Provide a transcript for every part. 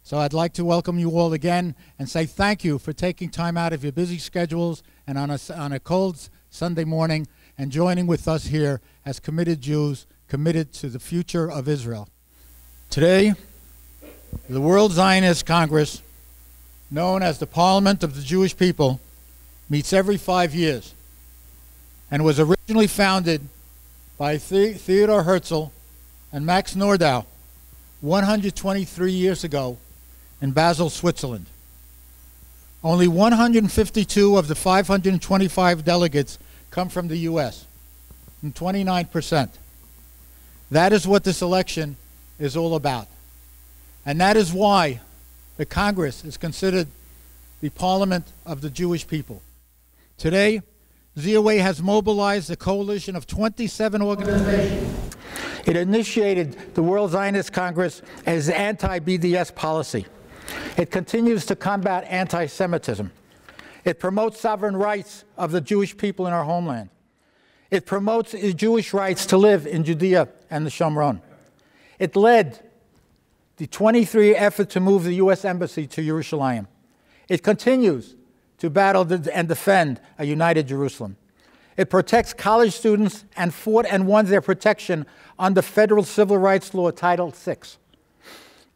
So I'd like to welcome you all again and say thank you for taking time out of your busy schedules and on a cold Sunday morning and joining with us here as committed Jews committed to the future of Israel. Today, the World Zionist Congress, known as the Parliament of the Jewish People, meets every 5 years and was originally founded by Theodor Herzl and Max Nordau 123 years ago in Basel, Switzerland. Only 152 of the 525 delegates come from the U.S., and 29%. That is what this election is all about. And that is why the Congress is considered the Parliament of the Jewish people. Today, ZOA has mobilized a coalition of 27 organizations. It initiated the World Zionist Congress as anti-BDS policy. It continues to combat anti-Semitism. It promotes sovereign rights of the Jewish people in our homeland. It promotes Jewish rights to live in Judea and the Shomron. It led the 23 effort to move the U.S. Embassy to Jerusalem. It continues to battle and defend a united Jerusalem. It protects college students and fought and won their protection under federal civil rights law Title VI.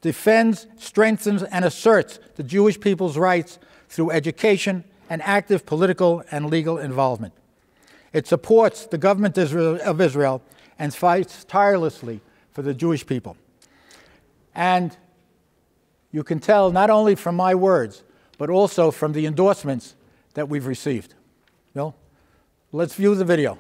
Defends, strengthens, and asserts the Jewish people's rights through education and active political and legal involvement. It supports the government of Israel and fights tirelessly for the Jewish people. And you can tell not only from my words, but also from the endorsements that we've received. Bill, let's view the video.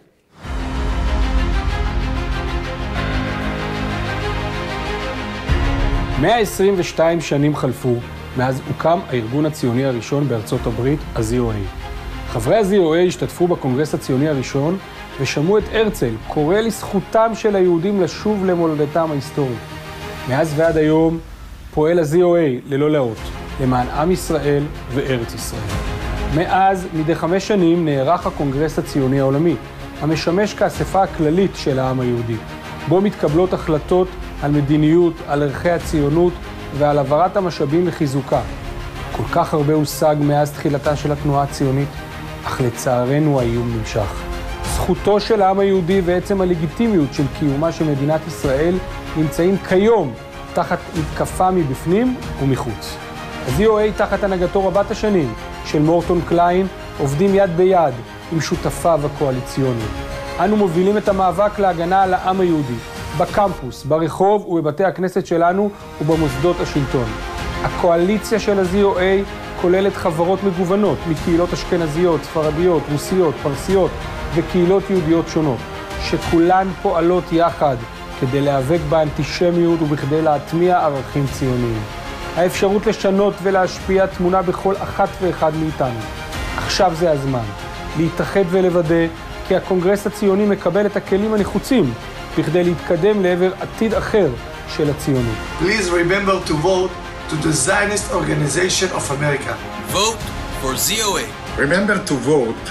ו22 שנים חלפו מאז הוקם הארגון הציוני הראשון בארצות הברית, ה-ZOA. חברי ה-ZOA השתתפו בקונגרס הציוני הראשון ושמעו את הרצל קורא לזכותם של היהודים לשוב למולדתם ההיסטורית. מאז ועד היום פועל ה-ZOA ללא לאות למען עם ישראל וארץ ישראל. מאז, מדי 5 שנים נערך הקונגרס הציוני העולמי, המשמש כאספה הכללית של העם היהודי, בו מתקבלות החלטות על מדיניות, על ערכי הציונות ועל העברת המשאבים לחיזוקה. כל כך הרבה הושג מאז תחילתה של התנועה הציונית, אך לצערנו האיום נמשך. זכותו של העם היהודי ועצם הלגיטימיות של קיומה של מדינת ישראל נמצאים כיום תחת מתקפה מבפנים ומחוץ. ה-ZOA תחת הנהגתו רבת השנים של מורטון קליין עובדים יד ביד עם שותפיו הקואליציוניים. אנו מובילים את המאבק להגנה על העם היהודי, בקמפוס, ברחוב ובבתי הכנסת שלנו ובמוסדות השלטון. הקואליציה של ה-ZOA כוללת חברות מגוונות מקהילות אשכנזיות, ספרדיות, רוסיות, פרסיות וקהילות יהודיות שונות, שכולן פועלות יחד כדי להיאבק באנטישמיות ובכדי להטמיע ערכים ציוניים. האפשרות לשנות ולהשפיע תמונה בכל אחת ואחד מאיתנו. עכשיו זה הזמן להתאחד ולוודא כי הקונגרס הציוני מקבל את הכלים הנחוצים בכדי להתקדם לעבר עתיד אחר של הציונות. Please remember to vote to the Zionist Organization of America. Vote for ZOA. Remember to vote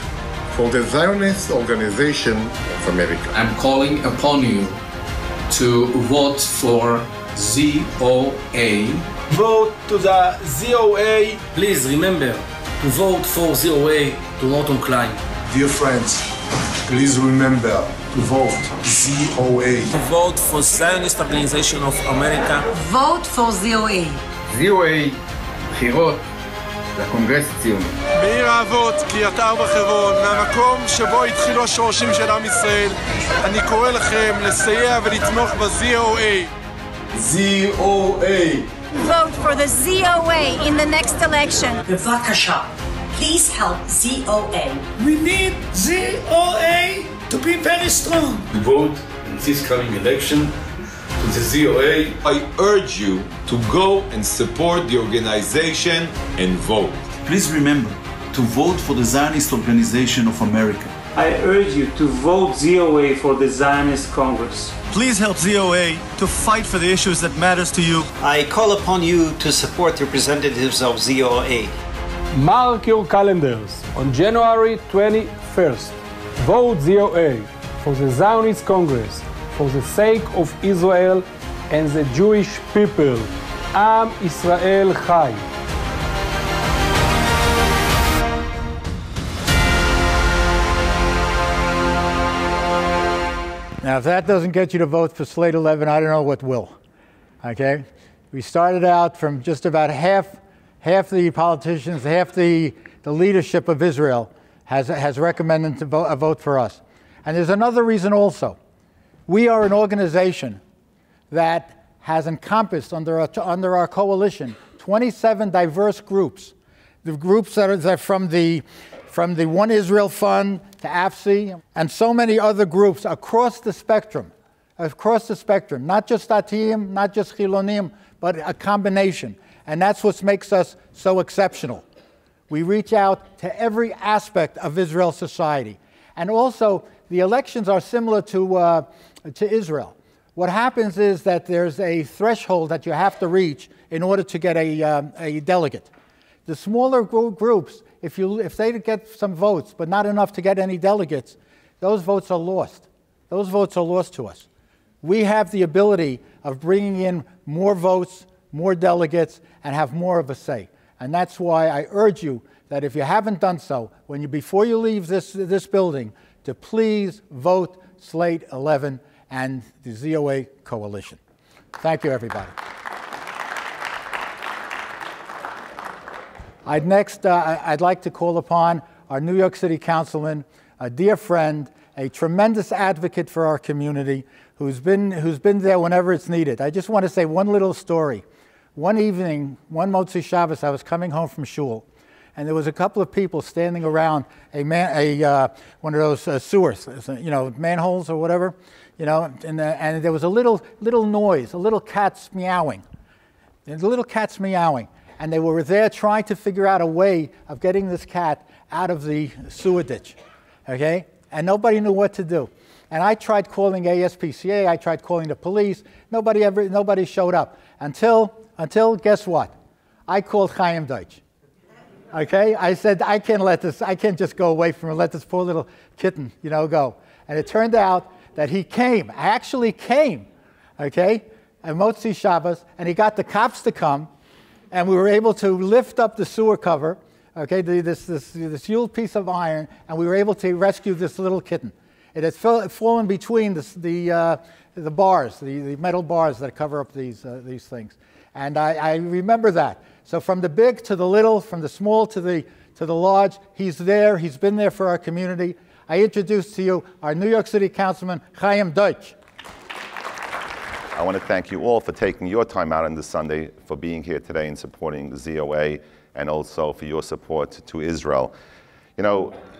for the Zionist Organization of America. I'm calling upon you to vote for ZOA. Vote to the ZOA. Please remember to vote for ZOA to Morton Klein. Dear friends, please remember to vote ZOA. Vote for Zionist Organization of America. Vote for ZOA. ZOA, בחירות לקונגרס הציוני. בעיר האבות, קריית ארבע חברון, מהמקום שבו התחילו השורשים של עם ישראל, אני קורא לכם לסייע ולתמוך ב-ZOA. ZOA. Vote for the ZOA in the next election. בבקשה, please help ZOA. We need ZOA to be very strong. Vote in this coming election to the ZOA. I urge you to go and support the organization and vote. Please remember to vote for the Zionist Organization of America. I urge you to vote ZOA for the Zionist Congress. Please help ZOA to fight for the issues that matters to you. I call upon you to support the representatives of ZOA. Mark your calendars on January 21st. Vote ZOA for the Zionist Congress for the sake of Israel and the Jewish people. עם ישראל חי. Now, if that doesn't get you to vote for Slate 11, I don't know what will. Okay? We started out from just about half the politicians, half the leadership of Israel has recommended a vote for us. And there's another reason also. We are an organization that has encompassed under our coalition 27 diverse groups. The groups that are from the One Israel Fund to AFSI, and so many other groups across the spectrum, not just Datiyim, not just Chilonim, but a combination. And that's what makes us so exceptional. We reach out to every aspect of Israel's society. And also, the elections are similar to Israel. What happens is that there's a threshold that you have to reach in order to get a delegate. The smaller groups, if they get some votes, but not enough to get any delegates, those votes are lost. Those votes are lost to us. We have the ability of bringing in more votes, more delegates, and have more of a say. And that's why I urge you that if you haven't done so, before you leave this building, to please vote Slate 11 and the ZOA coalition. Thank you, everybody. I'd like to call upon our New York City Councilman, a dear friend, a tremendous advocate for our community, who's been there whenever it's needed. I just want to say one little story. One evening, one Motzi Shabbos, I was coming home from shul, and there was a couple of people standing around one of those sewers, manholes or whatever, and there was a little noise, a little cat's meowing. There's a little cat's meowing. And they were there trying to figure out a way of getting this cat out of the sewer ditch, okay? And nobody knew what to do. And I tried calling ASPCA, I tried calling the police, nobody showed up. Until guess what? I called Chaim Deutsch, okay? I said, I can't just go away from it, let this poor little kitten, go. And it turned out that he actually came, okay? And Motzi Shabbos, and he got the cops to come, and we were able to lift up the sewer cover, okay, this huge piece of iron, and we were able to rescue this little kitten. It had fallen between the bars, the metal bars that cover up these things. And I remember that. So from the big to the little, from the small to the large, he's there. He's been there for our community. I introduce to you our New York City Councilman, Chaim Deutsch. I want to thank you all for taking your time out on this Sunday, for being here today and supporting the ZOA, and also for your support to Israel.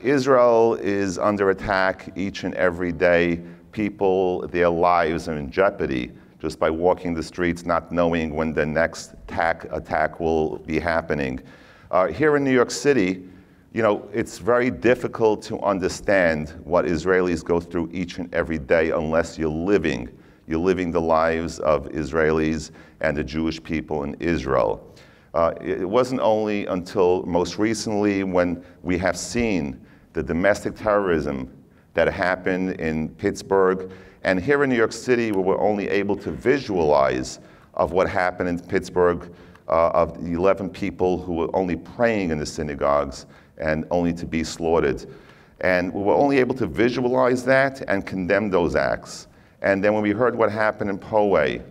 Israel is under attack each and every day. People, their lives are in jeopardy just by walking the streets, not knowing when the next attack will be happening. Here in New York City, it's very difficult to understand what Israelis go through each and every day unless you're living the lives of Israelis and the Jewish people in Israel. It wasn't only until most recently when we have seen the domestic terrorism that happened in Pittsburgh, and here in New York City we were only able to visualize of what happened in Pittsburgh, of the 11 people who were only praying in the synagogues and only to be slaughtered. And we were only able to visualize that and condemn those acts. And then when we heard what happened in Poway,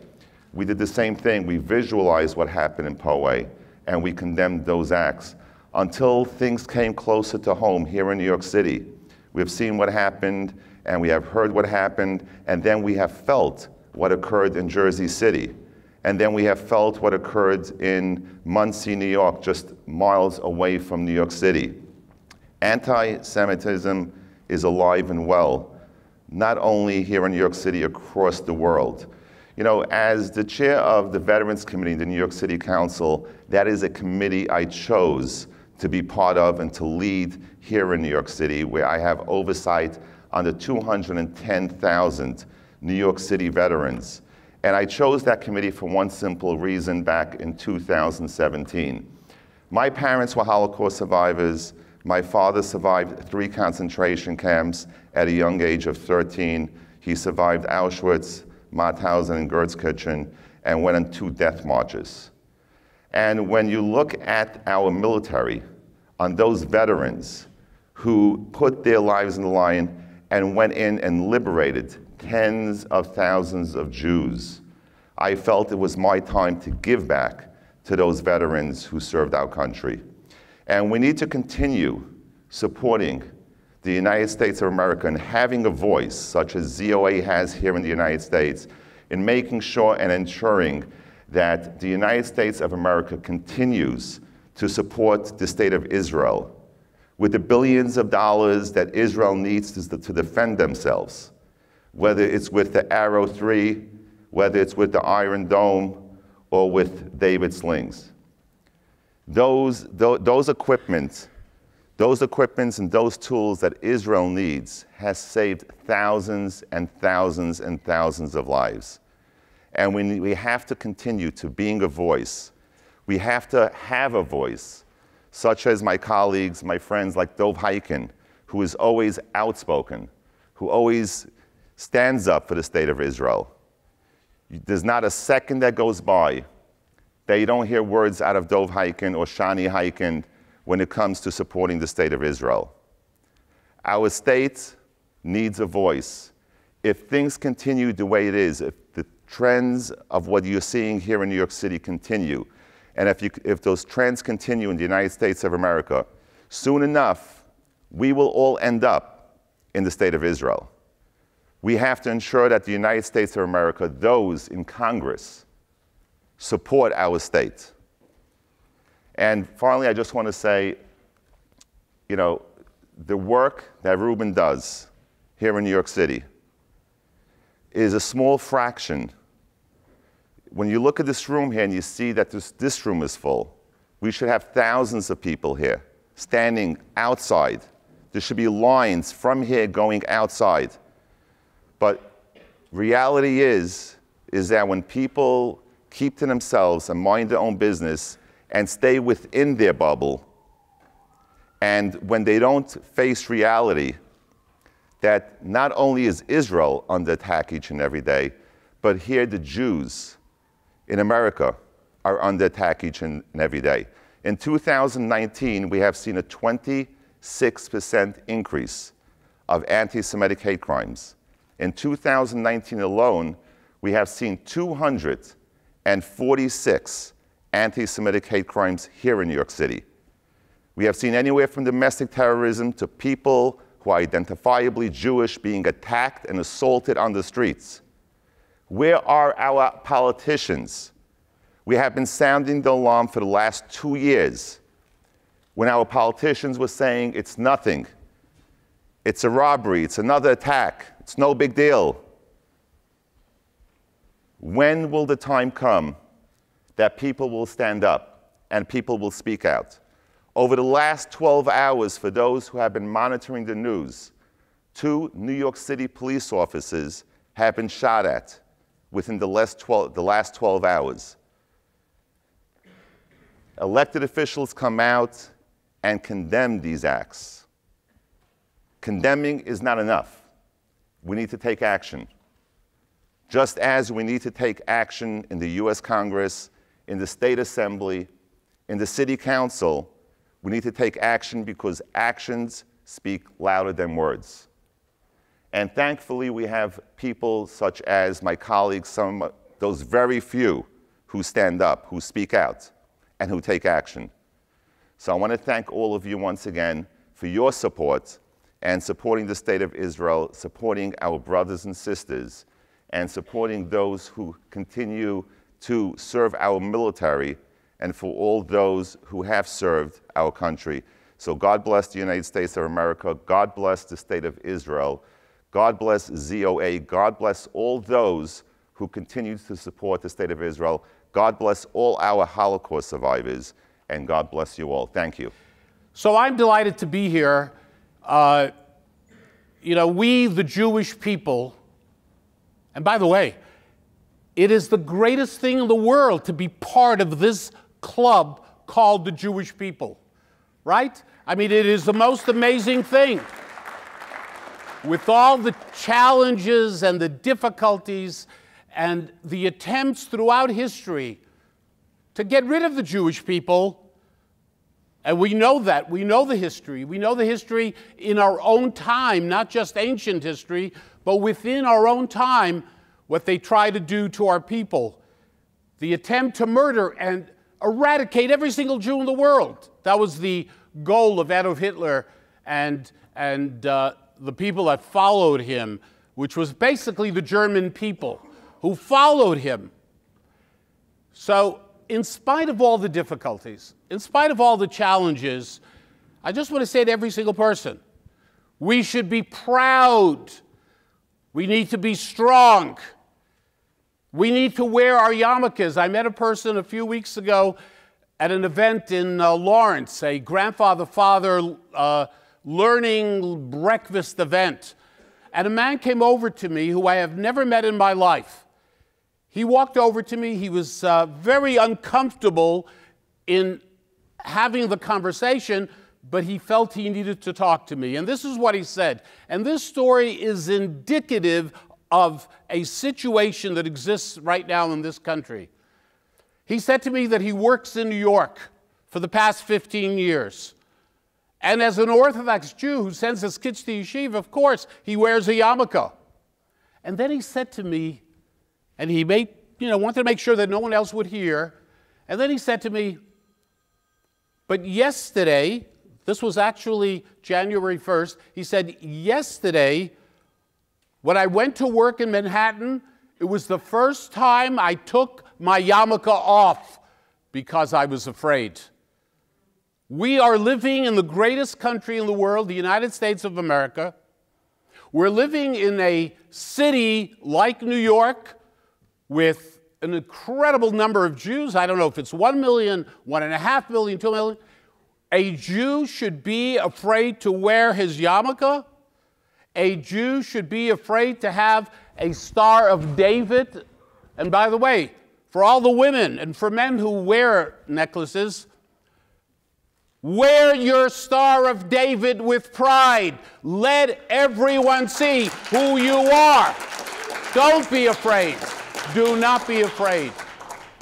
we did the same thing. We visualized what happened in Poway, and we condemned those acts until things came closer to home here in New York City. We have seen what happened, and we have heard what happened, and then we have felt what occurred in Jersey City. And then we have felt what occurred in Monsey, New York, just miles away from New York City. Anti-Semitism is alive and well, not only here in New York City, across the world. As the chair of the Veterans Committee in the New York City Council, that is a committee I chose to be part of and to lead here in New York City, where I have oversight on the 210,000 New York City veterans. And I chose that committee for one simple reason back in 2017. My parents were Holocaust survivors. My father survived 3 concentration camps at a young age of 13. He survived Auschwitz, Mauthausen, and Gerzkirchen, and went on 2 death marches. And when you look at our military, on those veterans who put their lives on the line and went in and liberated tens of thousands of Jews, I felt it was my time to give back to those veterans who served our country. And we need to continue supporting the United States of America and having a voice, such as ZOA has here in the United States, in making sure and ensuring that the United States of America continues to support the state of Israel with the billions of dollars that Israel needs to defend themselves, whether it's with the Arrow 3, whether it's with the Iron Dome, or with David slings. Those equipments and those tools that Israel needs has saved thousands and thousands and thousands of lives. And we have to continue to being a voice. We have to have a voice, such as my colleagues, my friends like Dov Hikind, who is always outspoken, who always stands up for the state of Israel. There's not a second that goes by that you don't hear words out of Dov Hikind or Shani Hikind when it comes to supporting the state of Israel. Our state needs a voice. If things continue the way it is, if the trends of what you're seeing here in New York City continue, and if those trends continue in the United States of America, soon enough, we will all end up in the state of Israel. We have to ensure that the United States of America, those in Congress, support our state. And finally, I just want to say, the work that Ruben does here in New York City is a small fraction. When you look at this room here and you see that this room is full, we should have thousands of people here standing outside. There should be lines from here going outside. But reality is that when people keep to themselves and mind their own business and stay within their bubble, and when they don't face reality that not only is Israel under attack each and every day, but here the Jews in America are under attack each and every day. In 2019, we have seen a 26% increase of anti-Semitic hate crimes. In 2019 alone, we have seen 246 anti-Semitic hate crimes here in New York City. We have seen anywhere from domestic terrorism to people who are identifiably Jewish being attacked and assaulted on the streets. Where are our politicians? We have been sounding the alarm for the last 2 years when our politicians were saying it's nothing. It's a robbery, it's another attack, it's no big deal. When will the time come that people will stand up and people will speak out? Over the last 12 hours, for those who have been monitoring the news, 2 New York City police officers have been shot at within the last 12 hours. Elected officials come out and condemn these acts. Condemning is not enough. We need to take action. Just as we need to take action in the US Congress, in the State Assembly, in the City Council, we need to take action because actions speak louder than words. And thankfully, we have people such as my colleagues, those very few who stand up, who speak out, and who take action. So I want to thank all of you once again for your support and supporting the state of Israel, supporting our brothers and sisters, and supporting those who continue to serve our military, and for all those who have served our country. So God bless the United States of America. God bless the state of Israel. God bless ZOA. God bless all those who continue to support the state of Israel. God bless all our Holocaust survivors. And God bless you all. Thank you. So I'm delighted to be here. We, the Jewish people, and by the way, it is the greatest thing in the world to be part of this club called the Jewish people, right? I mean, it is the most amazing thing. With all the challenges and the difficulties and the attempts throughout history to get rid of the Jewish people. And we know that. We know the history. We know the history in our own time, not just ancient history, but within our own time, what they try to do to our people. The attempt to murder and eradicate every single Jew in the world. That was the goal of Adolf Hitler and the people that followed him, which was basically the German people who followed him. So, in spite of all the difficulties, in spite of all the challenges, I just want to say to every single person, we should be proud. We need to be strong. We need to wear our yarmulkes. I met a person a few weeks ago at an event in Lawrence, a grandfather-father learning breakfast event. And a man came over to me who I have never met in my life. He walked over to me. He was very uncomfortable in having the conversation, but he felt he needed to talk to me. And this is what he said. And this story is indicative of a situation that exists right now in this country. He said to me that he works in New York for the past 15 years. And as an Orthodox Jew who sends his kids to yeshiva, of course, he wears a yarmulke. And then he said to me, and he wanted to make sure that no one else would hear. And then he said to me, but yesterday, this was actually January 1st, he said, yesterday, when I went to work in Manhattan, it was the first time I took my yarmulke off because I was afraid. We are living in the greatest country in the world, the United States of America. We're living in a city like New York, with an incredible number of Jews. I don't know if it's 1 million, 1.5 million, 2 million. A Jew should be afraid to wear his yarmulke. A Jew should be afraid to have a Star of David. And by the way, for all the women and for men who wear necklaces, wear your Star of David with pride. Let everyone see who you are. Don't be afraid. Do not be afraid.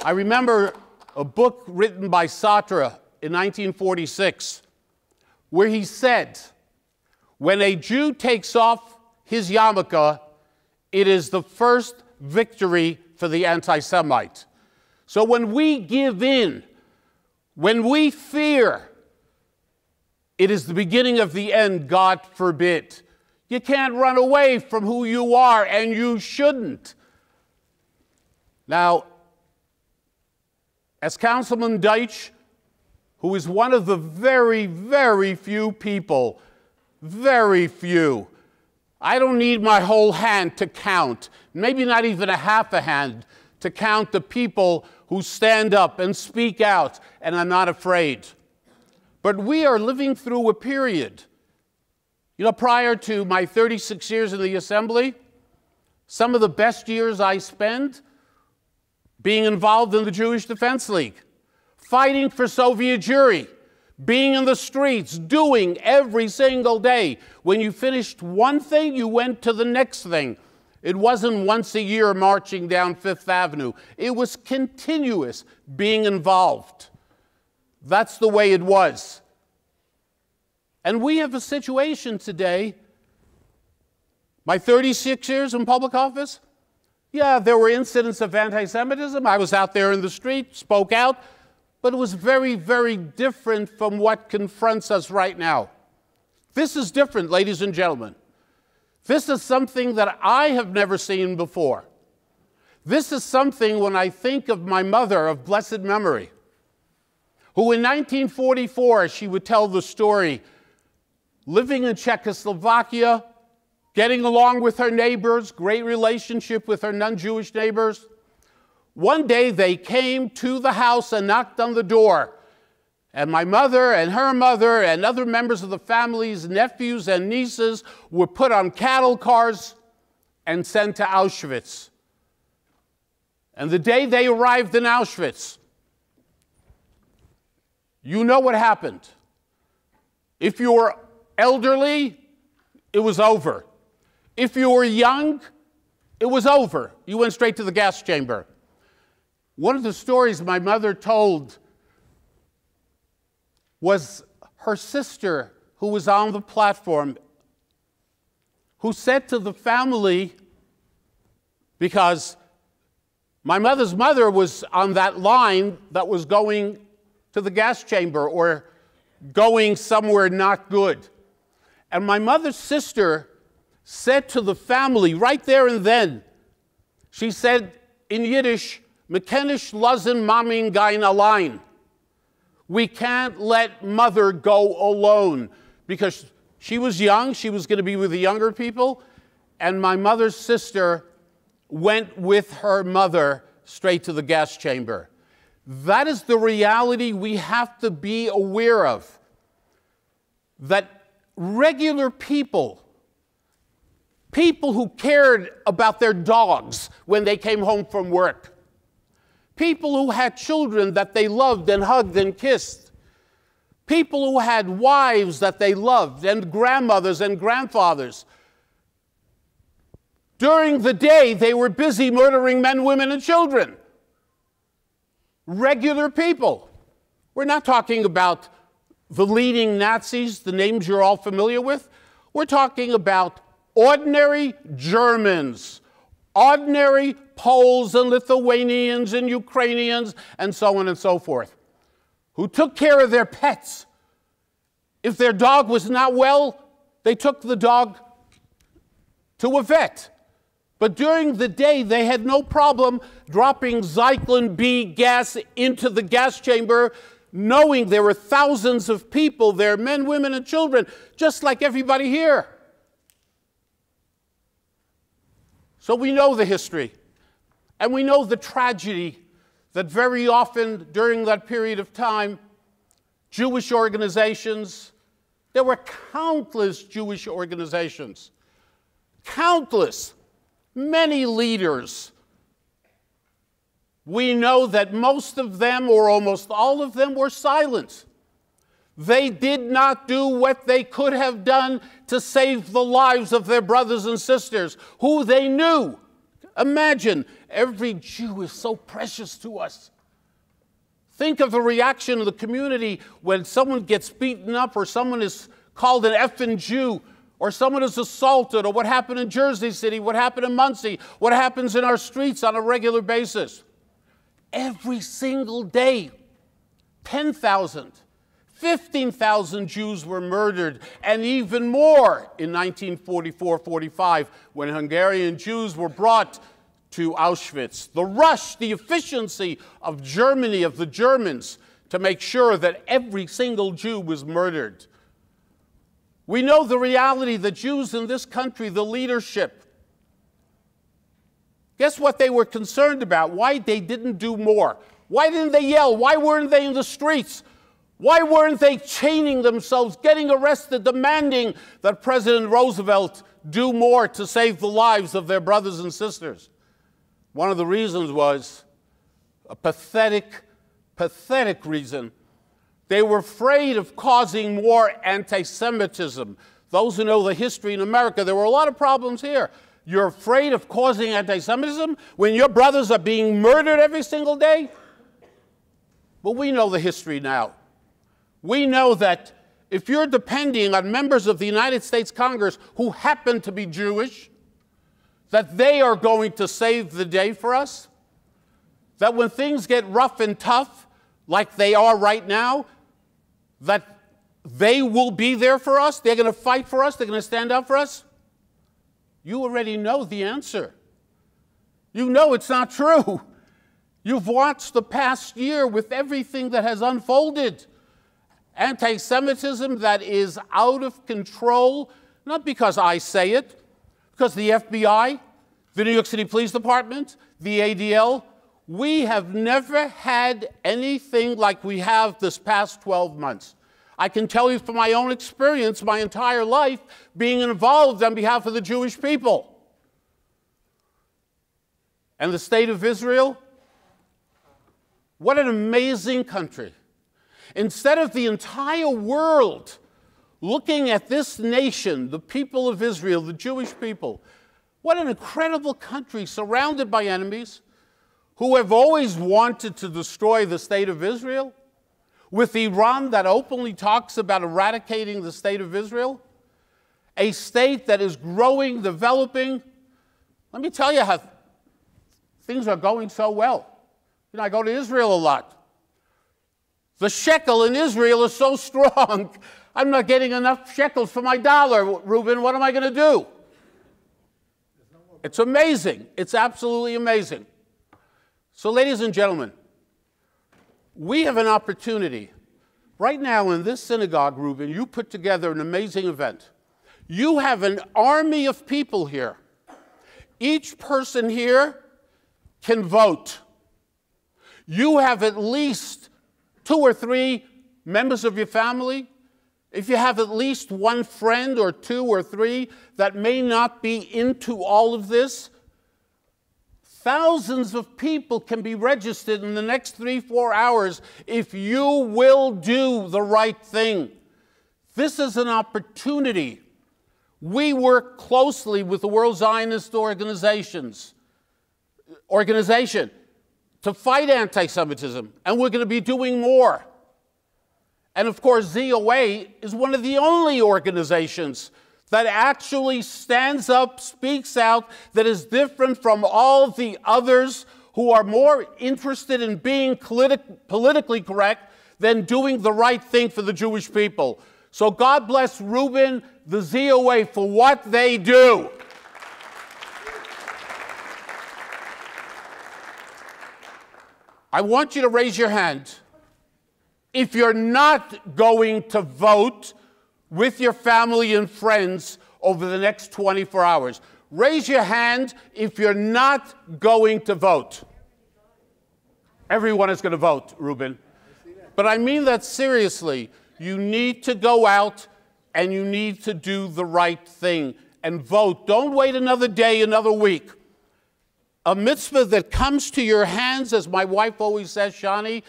I remember a book written by Sartre in 1946, where he said, when a Jew takes off his yarmulke, it is the first victory for the anti-Semite. So when we give in, when we fear, it is the beginning of the end, God forbid. You can't run away from who you are, and you shouldn't. Now, as Councilman Deutsch, who is one of the very, very few people, very few, I don't need my whole hand to count, maybe not even a half a hand, to count the people who stand up and speak out and are not afraid. But we are living through a period. Prior to my 36 years in the Assembly, some of the best years I spent being involved in the Jewish Defense League, fighting for Soviet Jewry, being in the streets, doing every single day. When you finished one thing, you went to the next thing. It wasn't once a year marching down Fifth Avenue. It was continuous being involved. That's the way it was. And we have a situation today, my 36 years in public office, yeah, there were incidents of anti-Semitism. I was out there in the street, spoke out, but it was very, very different from what confronts us right now. This is different, ladies and gentlemen. This is something that I have never seen before. This is something, when I think of my mother of blessed memory, who in 1944, she would tell the story, living in Czechoslovakia, getting along with her neighbors, great relationship with her non-Jewish neighbors. One day they came to the house and knocked on the door. And my mother and her mother and other members of the family's nephews and nieces were put on cattle cars and sent to Auschwitz. And the day they arrived in Auschwitz, you know what happened. If you were elderly, it was over. If you were young, it was over. You went straight to the gas chamber. One of the stories my mother told was her sister, who was on the platform, who said to the family, because my mother's mother was on that line that was going to the gas chamber or going somewhere not good. And my mother's sister said to the family right there and then, she said in Yiddish, "Mekenish lazen mamin gain allein." We can't let mother go alone, because she was young, she was going to be with the younger people, and my mother's sister went with her mother straight to the gas chamber. That is the reality we have to be aware of, that regular people, people who cared about their dogs when they came home from work, people who had children that they loved and hugged and kissed, people who had wives that they loved and grandmothers and grandfathers. During the day, they were busy murdering men, women, and children. Regular people. We're not talking about the leading Nazis, the names you're all familiar with. We're talking about ordinary Germans, ordinary Poles and Lithuanians and Ukrainians and so on and so forth, who took care of their pets. If their dog was not well, they took the dog to a vet. But during the day, they had no problem dropping Zyklon B gas into the gas chamber, knowing there were thousands of people there, men, women, and children, just like everybody here. So we know the history, and we know the tragedy that very often during that period of time, Jewish organizations, there were countless Jewish organizations, countless, many leaders. We know that most of them, or almost all of them, were silent. They did not do what they could have done to save the lives of their brothers and sisters, who they knew. Imagine, every Jew is so precious to us. Think of the reaction of the community when someone gets beaten up, or someone is called an effing Jew, or someone is assaulted, or what happened in Jersey City, what happened in Muncie, what happens in our streets on a regular basis. Every single day, 10,000, 15,000 Jews were murdered, and even more in 1944-45, when Hungarian Jews were brought to Auschwitz. The rush, the efficiency of Germany, of the Germans, to make sure that every single Jew was murdered. We know the reality, the Jews in this country, the leadership. Guess what they were concerned about? Why they didn't do more? Why didn't they yell? Why weren't they in the streets? Why weren't they chaining themselves, getting arrested, demanding that President Roosevelt do more to save the lives of their brothers and sisters? One of the reasons was a pathetic reason. They were afraid of causing more anti-Semitism. Those who know the history in America, there were a lot of problems here. You're afraid of causing anti-Semitism when your brothers are being murdered every single day? But we know the history now. We know that if you're depending on members of the United States Congress who happen to be Jewish, that they are going to save the day for us, that when things get rough and tough, like they are right now, that they will be there for us, they're going to fight for us, they're going to stand up for us, you already know the answer. You know it's not true. You've watched the past year with everything that has unfolded. Anti-Semitism that is out of control, not because I say it, because the FBI, the New York City Police Department, the ADL, we have never had anything like we have this past 12 months. I can tell you from my own experience, my entire life, being involved on behalf of the Jewish people. And the state of Israel, what an amazing country. Instead of the entire world looking at this nation, the people of Israel, the Jewish people, what an incredible country surrounded by enemies, who have always wanted to destroy the state of Israel, with Iran that openly talks about eradicating the state of Israel, a state that is growing, developing. Let me tell you how things are going so well. You know, I go to Israel a lot. The shekel in Israel is so strong, I'm not getting enough shekels for my dollar, Reuben. What am I going to do? It's amazing. It's absolutely amazing. So, ladies and gentlemen, we have an opportunity. Right now in this synagogue, Reuben, you put together an amazing event. You have an army of people here. Each person here can vote. You have at least 2 or 3 members of your family. If you have at least 1 friend or 2 or 3 that may not be into all of this, thousands of people can be registered in the next 3-4 hours if you will do the right thing. This is an opportunity. We work closely with the World Zionist organization to fight anti-Semitism, and we're going to be doing more. And of course, ZOA is one of the only organizations that actually stands up, speaks out, that is different from all the others who are more interested in being politically correct than doing the right thing for the Jewish people. So God bless Reuben, the ZOA, for what they do. I want you to raise your hand if you're not going to vote with your family and friends over the next 24 hours. Raise your hand if you're not going to vote. Everyone is going to vote, Reuben. But I mean that seriously. You need to go out and you need to do the right thing and vote. Don't wait another day, another week. A mitzvah that comes to your hands, as my wife always says, Shani,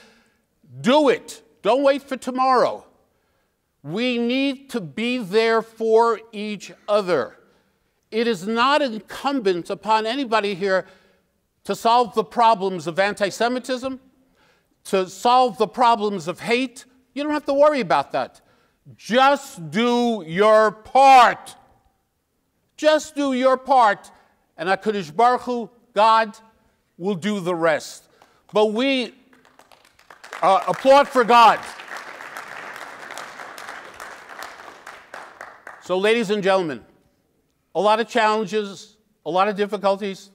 do it. Don't wait for tomorrow. We need to be there for each other. It is not incumbent upon anybody here to solve the problems of anti-Semitism, to solve the problems of hate. You don't have to worry about that. Just do your part. Just do your part, and HaKadosh Baruch Hu, God, will do the rest. But we applaud for God. So, ladies and gentlemen, a lot of challenges, a lot of difficulties.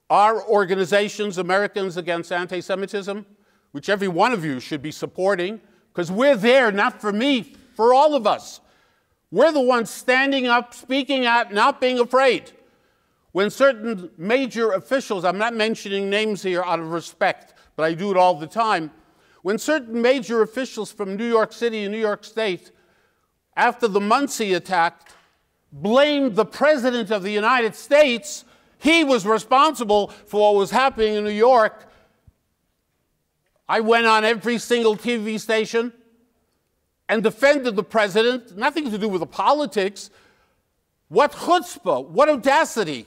Our organizations, Americans Against Anti-Semitism, which every one of you should be supporting, because we're there, not for me, for all of us. We're the ones standing up, speaking out, not being afraid. When certain major officials, I'm not mentioning names here out of respect, but I do it all the time. When certain major officials from New York City and New York State, after the Muncie attack, blamed the President of the United States, he was responsible for what was happening in New York. I went on every single TV station and defended the President, nothing to do with the politics. What chutzpah, what audacity.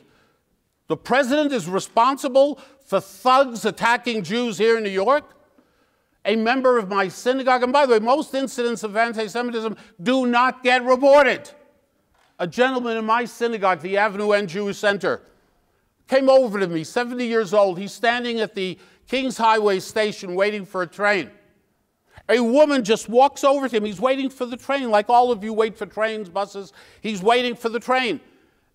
The President is responsible for thugs attacking Jews here in New York? A member of my synagogue, and by the way, most incidents of anti-Semitism do not get reported. A gentleman in my synagogue, the Avenue N Jewish Center, came over to me, 70 years old. He's standing at the Kings Highway station waiting for a train. A woman just walks over to him. He's waiting for the train, like all of you wait for trains, buses. He's waiting for the train.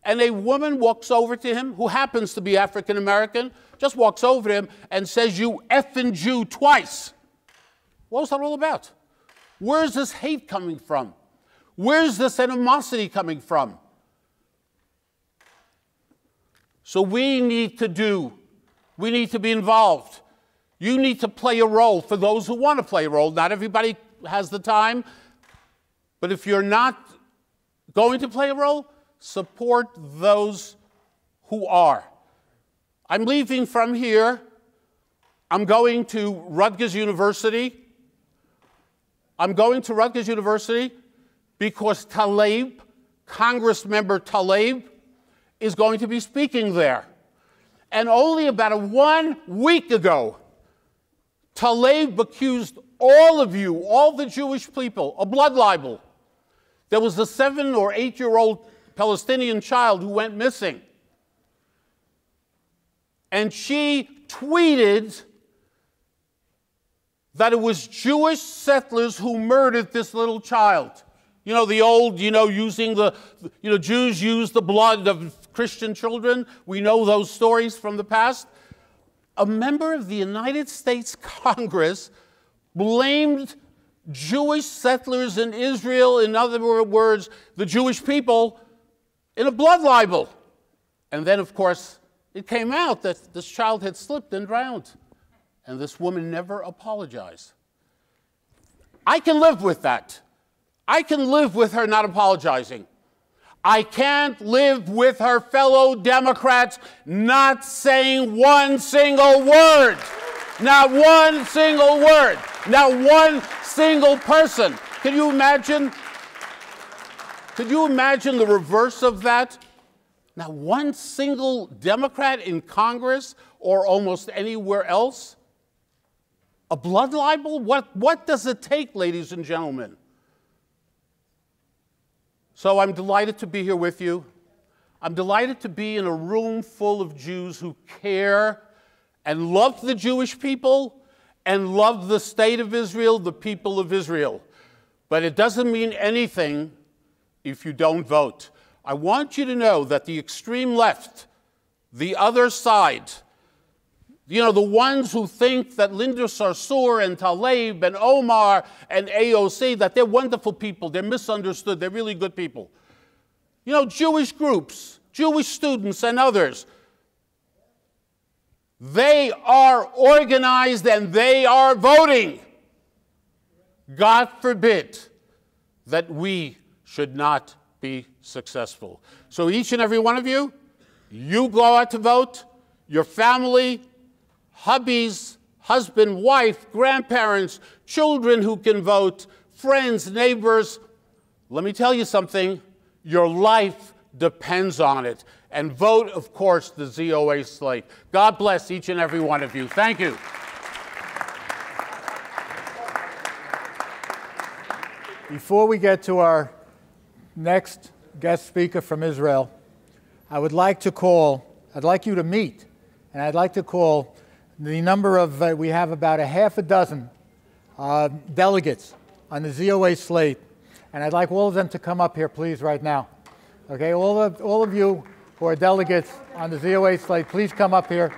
And a woman walks over to him, who happens to be African-American, just walks over to him and says, "You effing Jew," twice. What was that all about? Where's this hate coming from? Where's this animosity coming from? So we need to be involved. You need to play a role for those who want to play a role. Not everybody has the time, but if you're not going to play a role, support those who are. I'm leaving from here. I'm going to Rutgers University. I'm going to Rutgers University because Taleb, Congress member Taleb, is going to be speaking there. And only about 1 week ago, Tlaib accused all of you, all the Jewish people, of blood libel. There was a 7 or 8-year-old Palestinian child who went missing. And she tweeted that it was Jewish settlers who murdered this little child. You know, the old, using Jews use the blood of Christian children. We know those stories from the past. A member of the United States Congress blamed Jewish settlers in Israel, in other words, the Jewish people, in a blood libel. And then, of course, it came out that this child had slipped and drowned. And this woman never apologized. I can live with that. I can live with her not apologizing. I can't live with her fellow Democrats not saying one single word. Not one single word. Not one single person. Can you imagine? Could you imagine the reverse of that? Not one single Democrat in Congress or almost anywhere else? A blood libel? What does it take, ladies and gentlemen? So I'm delighted to be here with you. I'm delighted to be in a room full of Jews who care and love the Jewish people and love the state of Israel, the people of Israel. But it doesn't mean anything if you don't vote. I want you to know that the extreme left, the other side, the ones who think that Linda Sarsour and Tlaib and Omar and AOC, that they're wonderful people, they're misunderstood, they're really good people. Jewish groups, Jewish students and others, they are organized and they are voting. God forbid that we should not be successful. So each and every one of you, you go out to vote, your family, hubbies, husband, wife, grandparents, children who can vote, friends, neighbors. Let me tell you something, your life depends on it. And vote, of course, the ZOA slate. God bless each and every one of you. Thank you. Before we get to our next guest speaker from Israel, I'd like you to meet, and I'd like to call the number of, we have about a half a dozen delegates on the ZOA slate, and I'd like all of them to come up here, please, right now. Okay, all of you who are delegates on the ZOA slate, please come up here.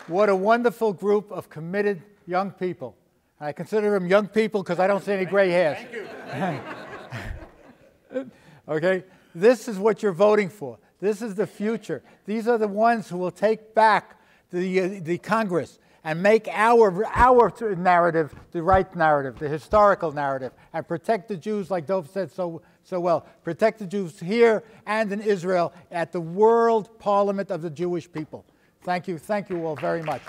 What a wonderful group of committed young people. I consider them young people because I don't see any gray hairs. Thank you. Okay, this is what you're voting for. This is the future. These are the ones who will take back the Congress and make our narrative the right narrative, the historical narrative, and protect the Jews, like Dov said so well, protect the Jews here and in Israel at the World Parliament of the Jewish people. Thank you all very much.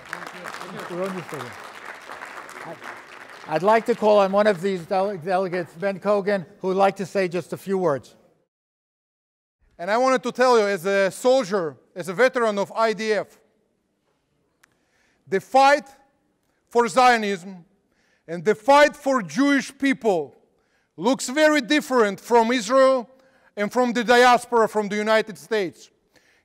I'd like to call on one of these delegates, Ben Kogan, who would like to say just a few words. And I wanted to tell you, as a soldier, as a veteran of IDF, the fight for Zionism and the fight for Jewish people looks very different from Israel and from the diaspora from the United States.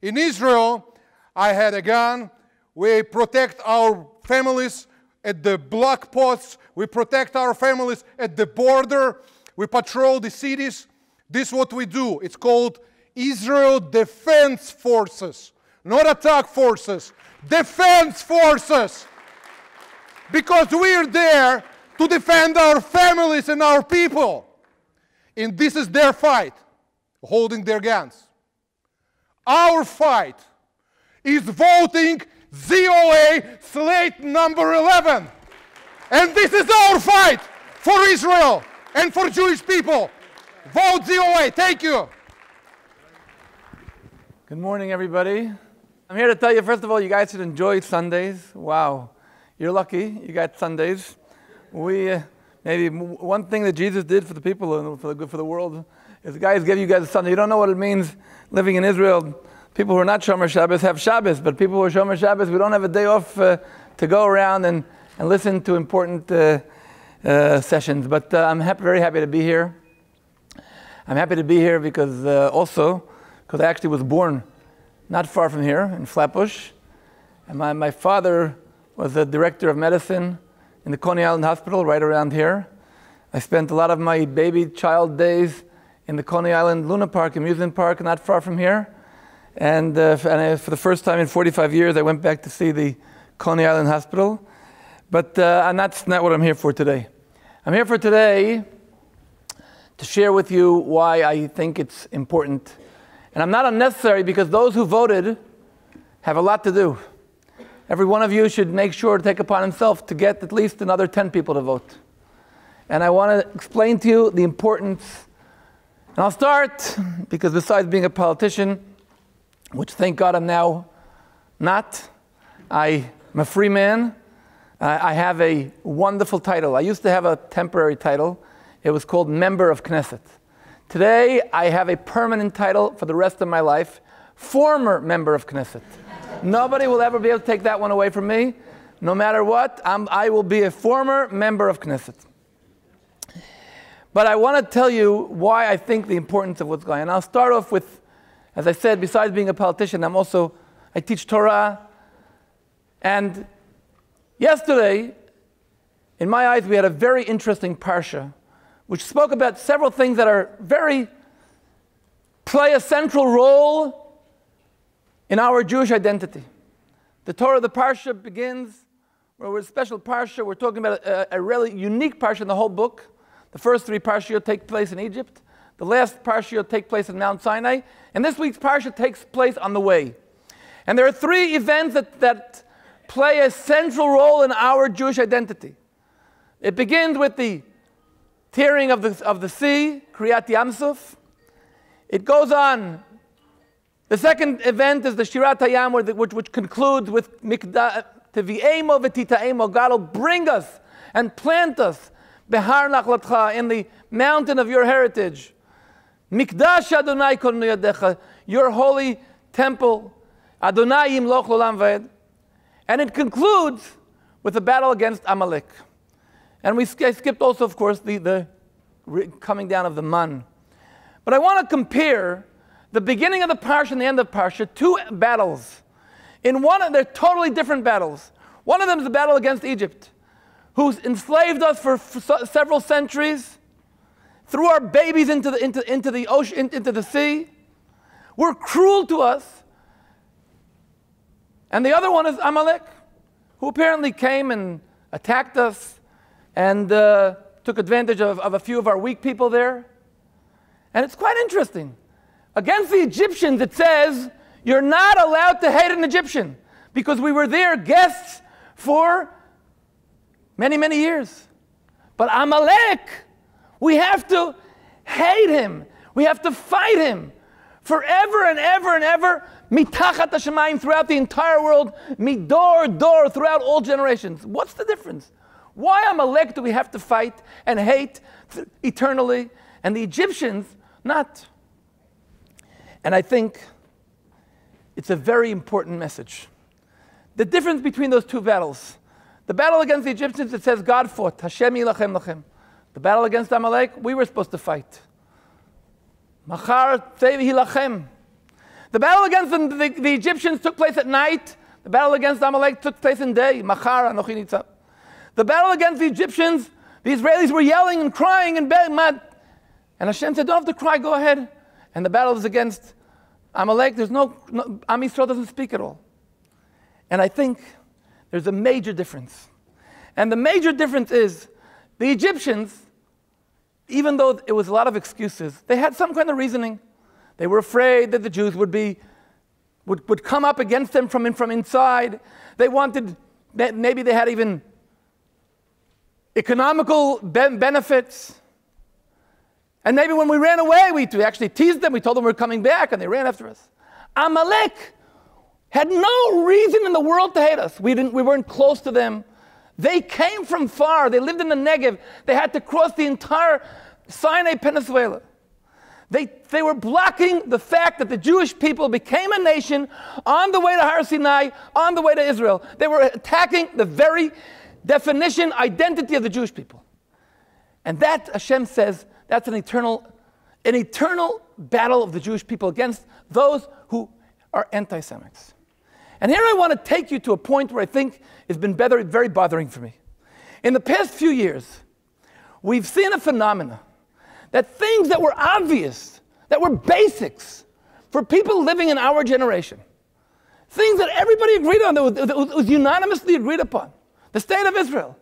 In Israel, I had a gun. We protect our families at the block posts. We protect our families at the border. We patrol the cities. This is what we do. It's called Israel Defense Forces, not attack forces. Defense forces. Because we're there to defend our families and our people. And this is their fight, holding their guns. Our fight is voting ZOA slate number 11. And this is our fight for Israel and for Jewish people. Vote ZOA. Thank you. Good morning, everybody. I'm here to tell you, first of all, you guys should enjoy Sundays. Wow. You're lucky. You got Sundays. Maybe one thing that Jesus did for the people and for the world If the guys give you guys a Sunday, you don't know what it means living in Israel. People who are not Shomer Shabbos have Shabbos, but people who are Shomer Shabbos, we don't have a day off to go around and listen to important sessions. But I'm very happy to be here. I'm happy to be here because I actually was born not far from here in Flatbush. And my father was the director of medicine in the Coney Island Hospital right around here. I spent a lot of my baby child days in the Coney Island Luna Park, amusement park, not far from here. And for the first time in 45 years, I went back to see the Coney Island Hospital. But that's not what I'm here for today. I'm here for today to share with you why I think it's important. And I'm not unnecessary because those who voted have a lot to do. Every one of you should make sure to take upon himself to get at least another 10 people to vote. And I want to explain to you the importance. And I'll start because besides being a politician, which thank God I'm now not, I'm a free man. I have a wonderful title. I used to have a temporary title. It was called Member of Knesset. Today, I have a permanent title for the rest of my life, former Member of Knesset. Nobody will ever be able to take that one away from me. No matter what, I will be a former Member of Knesset. But I want to tell you why I think the importance of what's going on. And I'll start off with, as I said, besides being a politician, I teach Torah. And yesterday, in my eyes, we had a very interesting parsha, which spoke about several things that play a central role in our Jewish identity. The Torah, the parsha begins, where we're a special parsha. We're talking about a really unique parsha in the whole book. The first 3 parshiyot take place in Egypt. The last parshiyot take place in Mount Sinai. And this week's parsha takes place on the way. And there are 3 events that play a central role in our Jewish identity. It begins with the tearing of the sea, Kriyat Yamsuf. It goes on. The second event is the Shirat Hayam, which concludes with Tevi'emo v'tita'emo. God will bring us and plant us Behar Nachlatcha, in the mountain of your heritage. Mikdash Adonai Kol Yadecha, your holy temple. Adonai Yimloch L'olam V'ed. And it concludes with the battle against Amalek. And I skipped also, of course, the coming down of the man. But I want to compare the beginning of the parsha and the end of the parsha, 2 battles. In one of they're totally different battles. One of them is the battle against Egypt, who's enslaved us for several centuries, threw our babies into the ocean, into the sea, were cruel to us. And the other one is Amalek, who apparently came and attacked us and took advantage of a few of our weak people there. And it's quite interesting. Against the Egyptians, it says, you're not allowed to hate an Egyptian because we were their guests for many, many years. But Amalek, we have to hate him. We have to fight him forever and ever and ever. Mitachat hashamayim, throughout the entire world. Midor, dor, throughout all generations. What's the difference? Why Amalek do we have to fight and hate eternally, and the Egyptians not? And I think it's a very important message. The difference between those 2 battles. The battle against the Egyptians, it says God fought. Hashem yilachem lachem. The battle against Amalek, we were supposed to fight. Machar tzev hilachem. The battle against the Egyptians took place at night. The battle against Amalek took place in day. Machar anochi nitzav. The battle against the Egyptians, the Israelis were yelling and crying and mad. And Hashem said, don't have to cry, go ahead. And the battle is against Amalek. There's Am Yisrael doesn't speak at all. And I think there's a major difference. And the major difference is the Egyptians, even though it was a lot of excuses, they had some kind of reasoning. They were afraid that the Jews would come up against them from inside. They wanted, maybe they had even economical benefits. And maybe when we ran away, we actually teased them. We told them we were coming back, and they ran after us. Amalek had no reason in the world to hate us. We weren't close to them. They came from far. They lived in the Negev. They had to cross the entire Sinai Peninsula. They were blocking the fact that the Jewish people became a nation on the way to Har Sinai, on the way to Israel. They were attacking the very definition, identity of the Jewish people. And that, Hashem says, that's an eternal battle of the Jewish people against those who are anti-Semites. And here I want to take you to a point where I think has been very bothering for me. In the past few years, we've seen a phenomenon that things that were obvious, that were basics for people living in our generation, things that everybody agreed on, that was unanimously agreed upon, the state of Israel.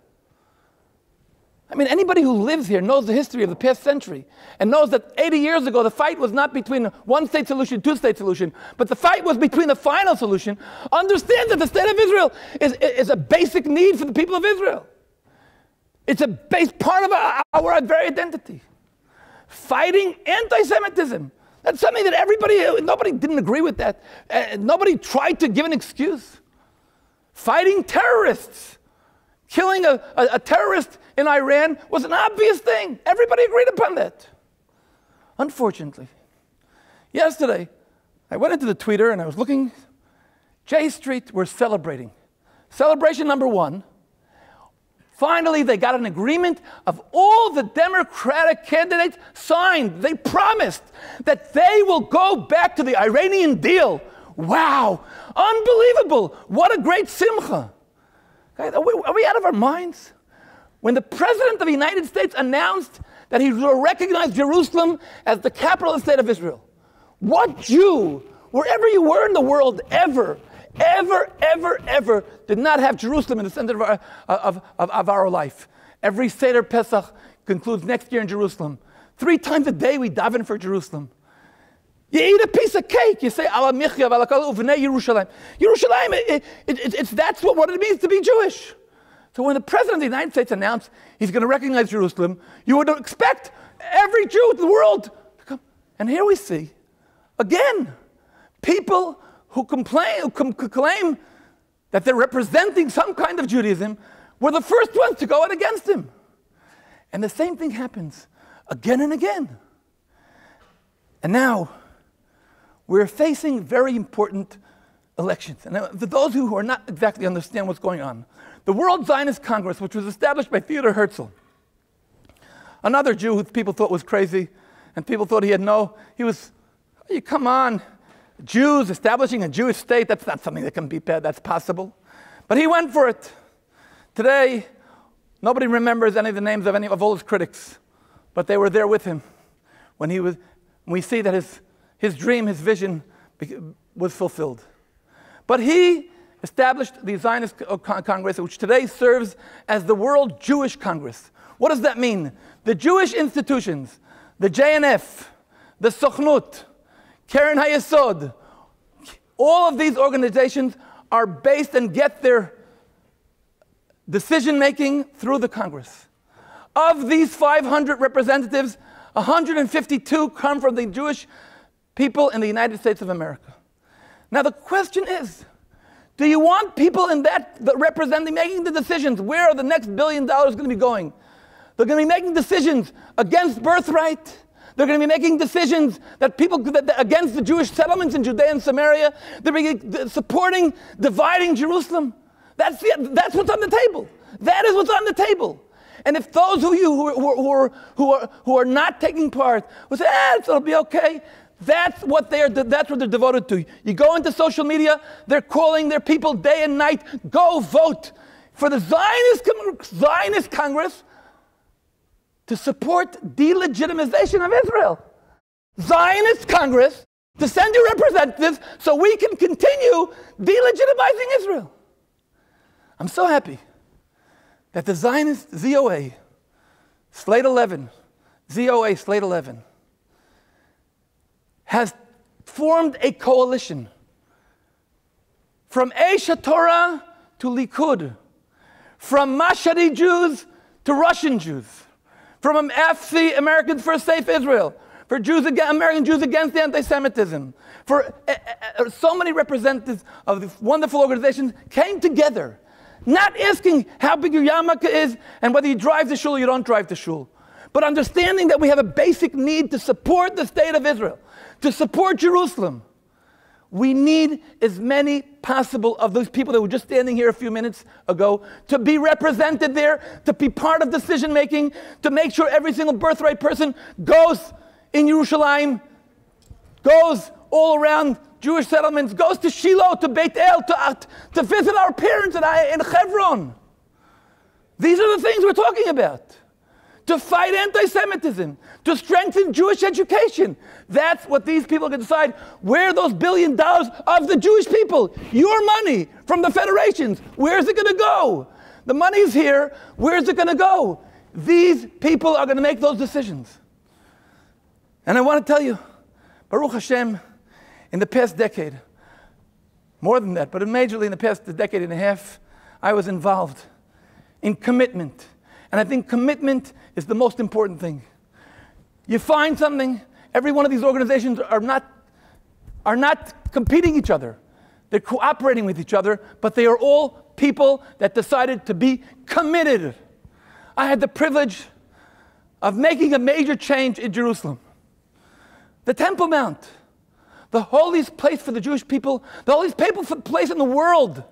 I mean, anybody who lives here knows the history of the past century and knows that 80 years ago, the fight was not between a one-state solution, two-state solution, but the fight was between the final solution. Understand that the state of Israel is a basic need for the people of Israel. It's a base part of our very identity. Fighting anti-Semitism. That's something that nobody didn't agree with that. Nobody tried to give an excuse. Fighting terrorists. Killing a terrorist in Iran was an obvious thing. Everybody agreed upon that. Unfortunately, yesterday, I went into the Twitter and I was looking. J Street were celebrating. Celebration number 1. Finally, they got an agreement of all the Democratic candidates signed. They promised that they will go back to the Iranian deal. Wow, unbelievable. What a great simcha. Guys, are we out of our minds? When the President of the United States announced that he will recognize Jerusalem as the capital of the state of Israel, what Jew, wherever you were in the world, ever did not have Jerusalem in the center of our life? Every Seder Pesach concludes next year in Jerusalem. 3 times a day we daven for Jerusalem. You eat a piece of cake, you say, Ala Michya, Ala Kol Uvnei Yerushalayim. Yerushalayim, that's what it means to be Jewish. So when the President of the United States announced he's going to recognize Jerusalem, you would expect every Jew in the world to come. And here we see, again, people who claim that they're representing some kind of Judaism were the first ones to go out against him. And the same thing happens again and again. And now, we're facing very important elections. And for those who are not exactly understand what's going on, the World Zionist Congress, which was established by Theodor Herzl, another Jew who people thought was crazy, and people thought come on, Jews establishing a Jewish state, that's not something that can be that's possible. But he went for it. Today, nobody remembers any of the names of all his critics, but they were there with him when we see that his dream, his vision was fulfilled. But he established the Zionist Congress, which today serves as the World Jewish Congress. What does that mean? The Jewish institutions, the JNF, the Sochnut, Keren HaYesod, all of these organizations are based and get their decision-making through the Congress. Of these 500 representatives, 152 come from the Jewish people in the United States of America. Now the question is, do you want people in that representing, making the decisions, where are the next $1 billion going to be going? They're going to be making decisions against birthright. They're going to be making decisions against the Jewish settlements in Judea and Samaria. They're supporting dividing Jerusalem. That's what's on the table. That is what's on the table. And if those who are not taking part will say, it'll be okay, that's what they're devoted to. You go into social media, they're calling their people day and night, go vote for the Zionist Congress to support delegitimization of Israel. Zionist Congress to send your representatives so we can continue delegitimizing Israel. I'm so happy that the Zionist ZOA, Slate 11, ZOA Slate 11, has formed a coalition from Eish HaTorah to Likud, from Mashadi Jews to Russian Jews, from FC, Americans for a Safe Israel, for American Jews against anti-Semitism, for so many representatives of these wonderful organizations came together, not asking how big your yarmulke is and whether you drive to shul or you don't drive to shul, but understanding that we have a basic need to support the state of Israel, to support Jerusalem. We need as many possible of those people that were just standing here a few minutes ago to be represented there, to be part of decision making, to make sure every single birthright person goes in Yerushalayim, goes all around Jewish settlements, goes to Shiloh, to Beit El, to visit our parents in Hebron. These are the things we're talking about. To fight anti-Semitism, to strengthen Jewish education. That's what these people can decide. Where are those $1 billion of the Jewish people? Your money from the federations. Where's it going to go? The money's here. Where's it going to go? These people are going to make those decisions. And I want to tell you, Baruch Hashem, in the past decade, more than that, but majorly in the past decade and a half, I was involved in commitment. And I think commitment is the most important thing. You find something, every one of these organizations are not competing each other. They're cooperating with each other, but they are all people that decided to be committed. I had the privilege of making a major change in Jerusalem. The Temple Mount, the holiest place for the Jewish people, the holiest place in the world,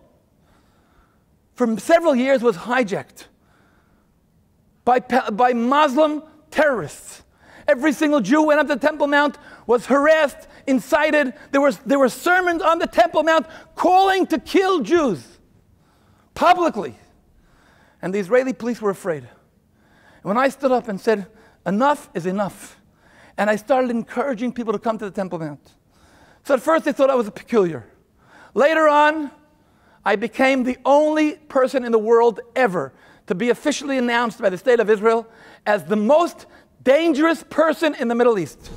for several years was hijacked by Muslim terrorists. Every single Jew went up to the Temple Mount, was harassed, incited. There were sermons on the Temple Mount calling to kill Jews publicly. And the Israeli police were afraid. And when I stood up and said, enough is enough, and I started encouraging people to come to the Temple Mount. So at first they thought I was peculiar. Later on, I became the only person in the world ever to be officially announced by the State of Israel as the most dangerous person in the Middle East.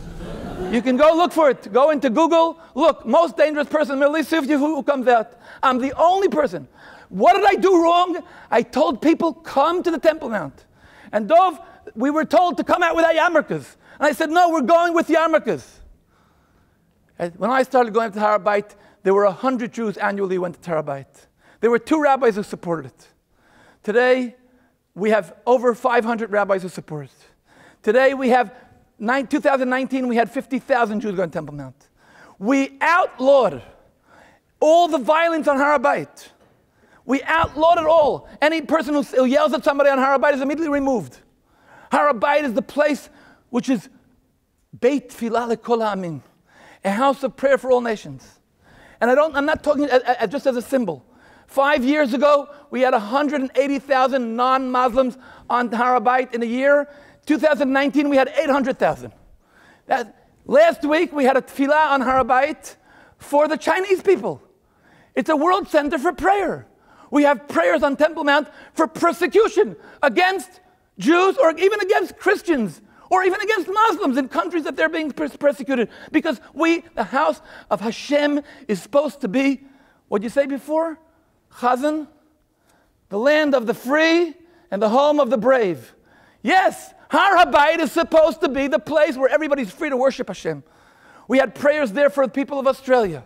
You can go look for it. Go into Google, look, most dangerous person in the Middle East, see who comes out. I'm the only person. What did I do wrong? I told people, come to the Temple Mount. And Dov, we were told to come out without yarmulkes. And I said, no, we're going with yarmulkes. When I started going to Har Bayit, there were 100 Jews annually who went to Har Bayit. There were 2 rabbis who supported it. Today, we have over 500 rabbis who support it. Today, we have, 2019, we had 50,000 Jews going to Temple Mount. We outlawed all the violence on Har Bayit. We outlawed it all. Any person who yells at somebody on Har Bayit is immediately removed. Har Bayit is the place which is Beit Tfilah Lekol Ha'amim, a house of prayer for all nations. And I'm not talking just as a symbol. 5 years ago, we had 180,000 non-Muslims on Har Bayit in a year. 2019, we had 800,000. Last week, we had a tefillah on Har Bayit for the Chinese people. It's a world center for prayer. We have prayers on Temple Mount for persecution against Jews or even against Christians or even against Muslims in countries that they're being persecuted. Because the house of Hashem, is supposed to be, what did you say before? Chazan, the land of the free and the home of the brave. Yes, Har Bayit is supposed to be the place where everybody's free to worship Hashem. We had prayers there for the people of Australia.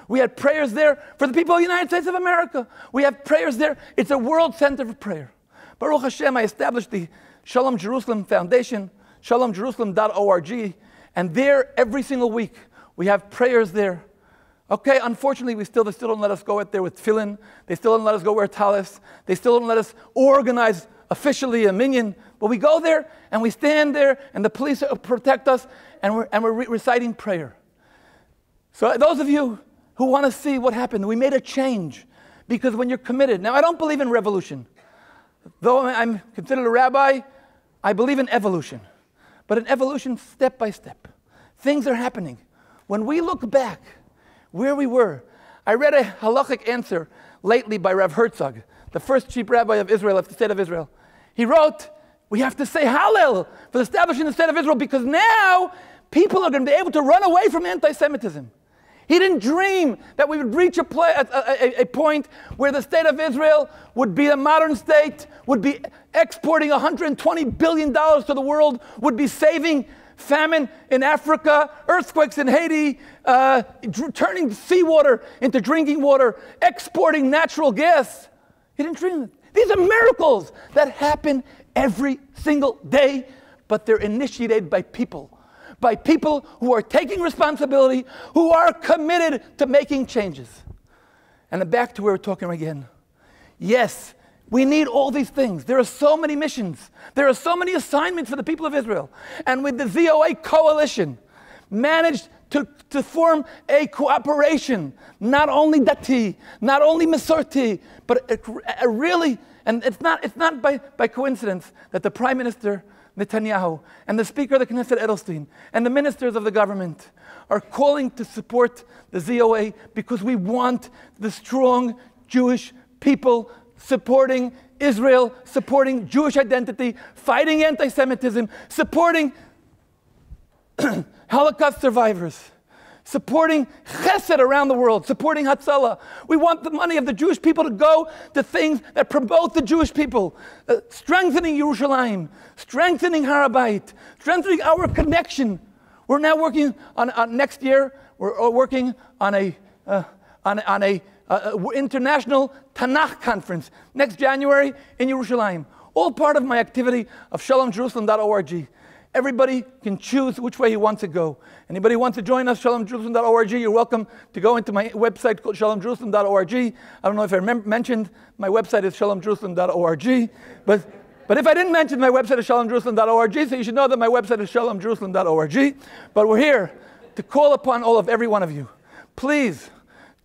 We had prayers there for the people of the United States of America. We have prayers there. It's a world center for prayer. Baruch Hashem, I established the Shalom Jerusalem Foundation, shalomjerusalem.org, and there every single week we have prayers there. Okay, unfortunately, they still don't let us go out there with tefillin. They still don't let us go wear talis. They still don't let us organize officially a minyan. But we go there and we stand there, and the police protect us, and we're reciting prayer. So those of you who want to see what happened, we made a change, because when you're committed. Now, I don't believe in revolution. Though I'm considered a rabbi, I believe in evolution. But in evolution, step by step, things are happening. When we look back where we were, I read a halachic answer lately by Rav Herzog, the first chief rabbi of Israel, of the state of Israel. He wrote, we have to say Hallel for establishing the state of Israel, because now people are going to be able to run away from anti-Semitism. He didn't dream that we would reach a point where the state of Israel would be a modern state, would be exporting $120 billion to the world, would be saving famine in Africa, earthquakes in Haiti, turning seawater into drinking water, exporting natural gas. He didn't dream of it. These are miracles that happen every single day. but they're initiated by people who are taking responsibility, who are committed to making changes. And back to where we're talking again. Yes, we need all these things. There are so many missions. There are so many assignments for the people of Israel. And with the ZOA coalition, managed to form a cooperation, not only dati, not only masorti, but a really, and it's not by coincidence that the Prime Minister Netanyahu and the Speaker of the Knesset Edelstein and the ministers of the government are calling to support the ZOA because we want the strong Jewish people supporting Israel, supporting Jewish identity, fighting anti-Semitism, supporting Holocaust survivors, supporting chesed around the world, supporting Hatzalah. We want the money of the Jewish people to go to things that promote the Jewish people, strengthening Yerushalayim, strengthening Har HaBayit, strengthening our connection. We're now working on next year. We're working on a international Tanakh conference next January in Yerushalayim. All part of my activity of shalomjerusalem.org. Everybody can choose which way he wants to go. Anybody who wants to join us, shalomjerusalem.org, you're welcome to go into my website called shalomjerusalem.org. I don't know if I mentioned my website is shalomjerusalem.org, but if I didn't mention my website is shalomjerusalem.org, so you should know that my website is shalomjerusalem.org. But we're here to call upon every one of you. Please,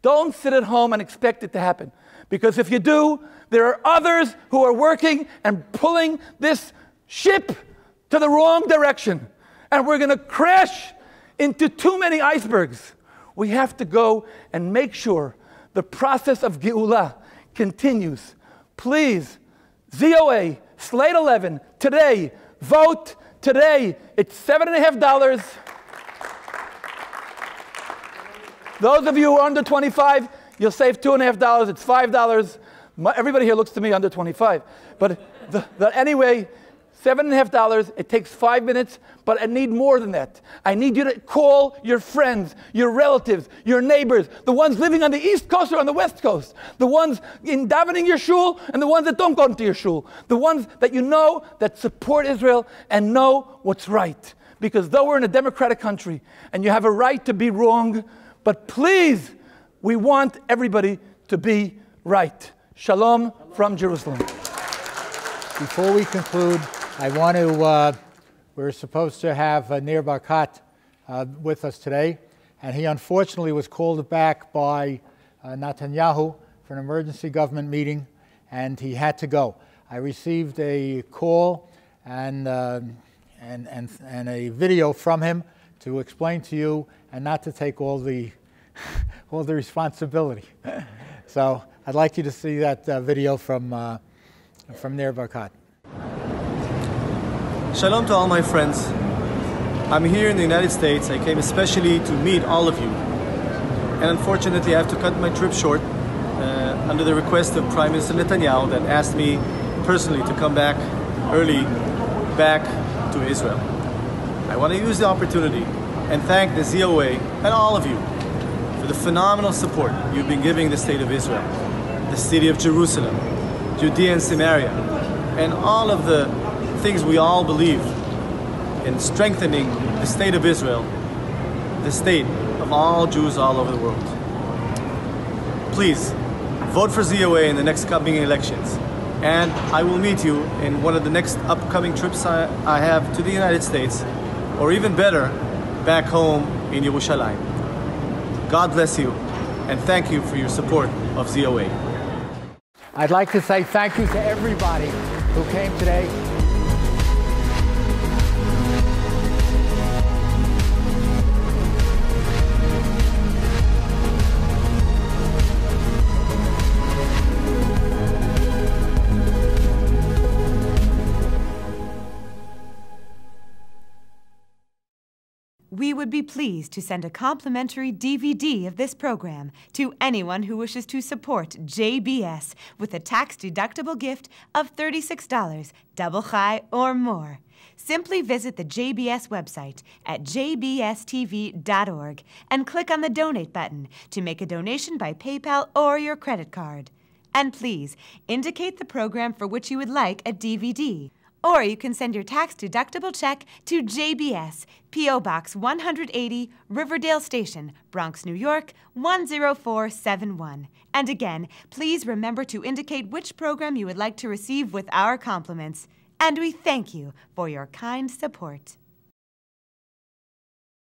don't sit at home and expect it to happen. Because if you do, there are others who are working and pulling this ship to the wrong direction. And we're going to crash into too many icebergs. We have to go and make sure the process of Geula continues. Please, ZOA, Slate 11, today, vote today. It's $7.50. Those of you who are under 25, you'll save $2.50. It's $5. Everybody here looks to me under 25. But anyway, $7.50, it takes 5 minutes, but I need more than that. I need you to call your friends, your relatives, your neighbors, the ones living on the East Coast or on the West Coast, the ones in davening your shul and the ones that don't go into your shul, the ones that you know that support Israel and know what's right. Because though we're in a democratic country and you have a right to be wrong, but please, we want everybody to be right. Shalom from Jerusalem. Before we conclude, I want to, we're supposed to have Nir Barkat with us today, and he unfortunately was called back by Netanyahu for an emergency government meeting, and he had to go. I received a call and a video from him to explain to you and not to take all the responsibility. So I'd like you to see that video from Nir Barkat. Shalom to all my friends. I'm here in the United States. I came especially to meet all of you. And unfortunately, I have to cut my trip short under the request of Prime Minister Netanyahu that asked me personally to come back early back to Israel. I want to use the opportunity and thank the ZOA and all of you for the phenomenal support you've been giving the State of Israel, the City of Jerusalem, Judea and Samaria, and all of the things we all believe in strengthening the State of Israel, the state of all Jews all over the world. Please, vote for ZOA in the next coming elections, and I will meet you in one of the next upcoming trips I have to the United States, or even better, back home in Yerushalayim. God bless you, and thank you for your support of ZOA. I'd like to say thank you to everybody who came today. We would be pleased to send a complimentary DVD of this program to anyone who wishes to support JBS with a tax-deductible gift of $36, double chai or more. Simply visit the JBS website at jbstv.org and click on the Donate button to make a donation by PayPal or your credit card. And please, indicate the program for which you would like a DVD. Or you can send your tax-deductible check to JBS, P.O. Box 180, Riverdale Station, Bronx, New York, 10471. And again, please remember to indicate which program you would like to receive with our compliments. And we thank you for your kind support.